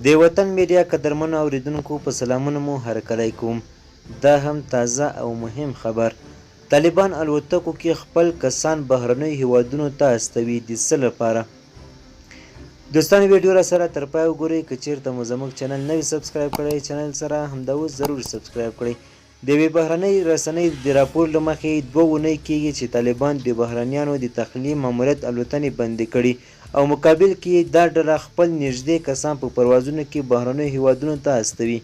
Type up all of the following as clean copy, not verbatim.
د وطن میډیا قدرمنو اوریدونکو په سلامونه مو هرکلی کوم. دا هم تازه او مهم خبر. طالبان الوتکو کې خپل کسان بهرنیو هیوادونو ته استوي د څه لپاره؟ دوستانو ویډیو را سره تر پای وګورئ. که چیرته مو زموږ چینل نوی سبسکرایب کړی چینل سره همدا اوس ضرور سبسکرایب کړئ. د یوې بهرنۍ رسنۍ د راپور له مخې 2 اونۍ کېږي چې طالبان د بهرنیانو د تخلیې ماموریت الوتنې بندې کړي او مقابل کې دا ډله خپل نږدې کسان په پروازونو کې بهرنیو هیوادونو ته استوي.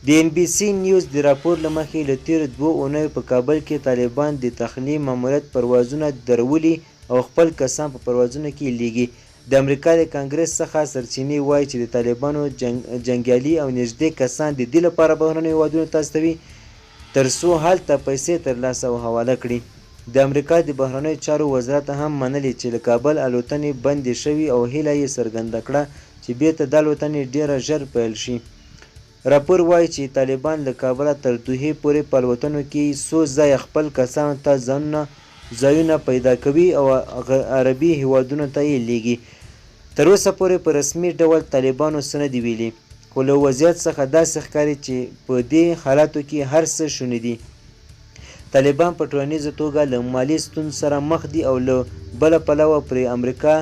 د NBC نیوز د راپور له مخې له تېرو 2 اونیو په کابل کې طالبان د تخلیې ماموریت پروازونه درولي او خپل کسان په پروازونو کې لیږي. د امریکا د کانګرس څخه سرچینې وایي چې د طالبانو جنګیالي او نږدې کسان د دې لپاره بهرنیو هیوادونو ته استوي تر څو هلته پیسې ترلاسه او حواله کړي. د امریکا د بهرنیو چارو وزارت هم منلي چې له کابل الوتنې بندې شوي او هیله یې څرګنده کړه چې بیرته دا الوتنې ډیره ژر پیل شي. راپور وایي چې طالبان له کابله تر دوحې پورې په الوتنو کې څو ځایه خپل کسانو ته ځایونه پیدا کوي او عربي هیوادونو ته یې لیږي. تر اوسه پورې په رسمي ډول طالبانو څه نه دي ویلي، خو له وضعیت څخه داسې ښکاري چې په دې حالاتو کې هر څه شوني دي. طالبان په ټولنیزه توګه له مالي ستونزو سره مخ دي او له بله پلوه پرې امریکا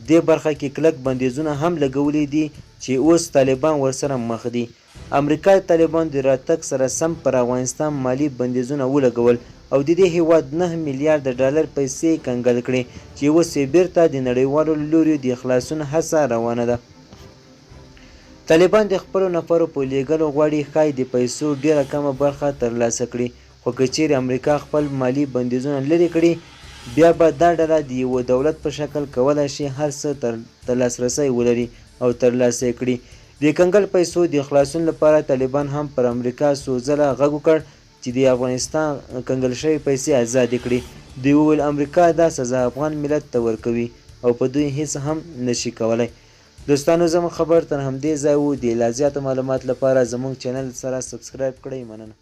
دې برخه کې کلک بندیزونه هم لګولي دي چې اوس طالبان ورسره مخ دي. امریکا د طالبانو د راتګ سره سم پر افغانستان مالي بندیزونه ولګول او د دې هیواد 9 میلیارډ ډالر پیسې کنګل کړې چې اوس یې بیرته د نړیوالو له لوري د خلاصون هڅه روانه ده. طالبان د خپلو نفرو په لیږلو غواړي ښایي د پیسو ډیره کمه برخه ترلاسه کړي، خو که چیرې امریکا خپل مالي بندیزونه لرې کړي بیا به دا ډله د یوه دولت په شکل کولی شي هر څه ته لاسرسی ولري او ترلاسه یې کړي. د کنګل پیسو د خلاصون لپاره طالبان هم پر امریکا څو ځله غږ وکړ چې د افغانستان کنګل شوې پیسې آزادې کړي. دوی وویل امریکا دا سزا افغان ملت ته ورکوي او په دوی هیڅ هم نشي کولی. دوستانو زموږ خبر تر همدې ځای و. د لا زیاتو معلومات لپاره زموږ چینل سره سبسکرایب کړئ. مننه.